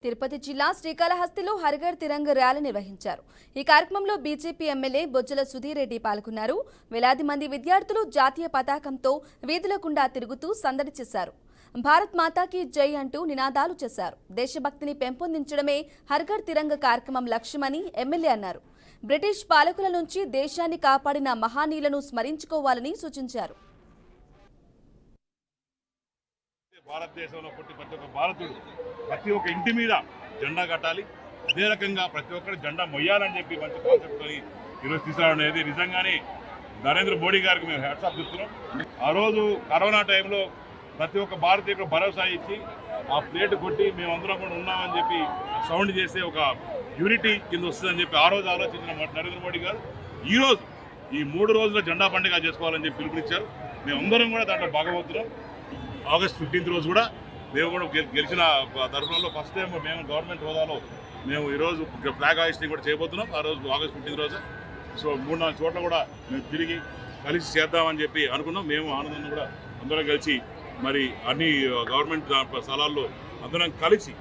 తిరుపతి జిల్లా శ్రీకాళహస్తిలో హర్ఘర్ తిరంగ ర్యాలీ నిర్వహించారు. ఈ కార్యక్రమంలో బీజేపీ ఎమ్మెల్యే బొజ్జల సుధీర్ రెడ్డి పాల్గొన్నారు. వేలాది మంది విద్యార్థులు జాతీయ పతాకంతో వీధుల గుండా తిరుగుతూ సందడి చేశారు. భారత్ మాతాకి జై అంటూ నినాదాలు చేశారు. దేశభక్తిని పెంపొందించడమే హర్ఘర్ తిరంగ కార్యక్రమం లక్ష్యమని ఎమ్మెల్యే అన్నారు. బ్రిటిష్ పాలకుల నుంచి దేశాన్ని కాపాడిన మహానీయులను స్మరించుకోవాలని సూచించారు. భారతదేశంలో పుట్టి ప్రతి ఒక్క భారతుడు ప్రతి ఒక్క ఇంటి మీద జెండా కట్టాలి, అదే రకంగా ప్రతి ఒక్కరు జెండా మొయ్యాలని చెప్పి మంచి కాన్సెప్ట్ ఈరోజు తీసుకురావడం అనేది నిజంగానే నరేంద్ర మోడీ గారికి మేము హ్యాట్స్ ఆఫ్ చెప్తున్నాం. ఆ రోజు కరోనా టైంలో ప్రతి ఒక్క భారతీయుడు భరోసా ఇచ్చి ఆ ప్లేట్ కొట్టి మేమందరం కూడా ఉన్నామని చెప్పి సౌండ్ చేసే ఒక యూనిటీ కింద వస్తుందని చెప్పి ఆ రోజు ఆలోచించిన నరేంద్ర మోడీ గారు ఈరోజు ఈ 3 రోజుల జెండా పండుగ చేసుకోవాలని చెప్పి పిలుపునిచ్చారు. మేమందరం కూడా దాంట్లో భాగమవుతున్నాం. ఆగస్ట్ 15 రోజు కూడా మేము కూడా గెలిచిన తరుణంలో ఫస్ట్ టైం మేము గవర్నమెంట్ హోదాలో మేము ఈరోజు ఫ్లాగ్ హాయిస్టింగ్ కూడా చేయబోతున్నాం. ఆ రోజు ఆగస్ట్ 15 రోజు. సో 3-4 చోట్ల కూడా మేము తిరిగి కలిసి చేద్దామని చెప్పి అనుకున్నాం. మేము ఆనందంగా కూడా అందరం కలిసి మరి అన్ని గవర్నమెంట్ స్థలాల్లో అందరం కలిసి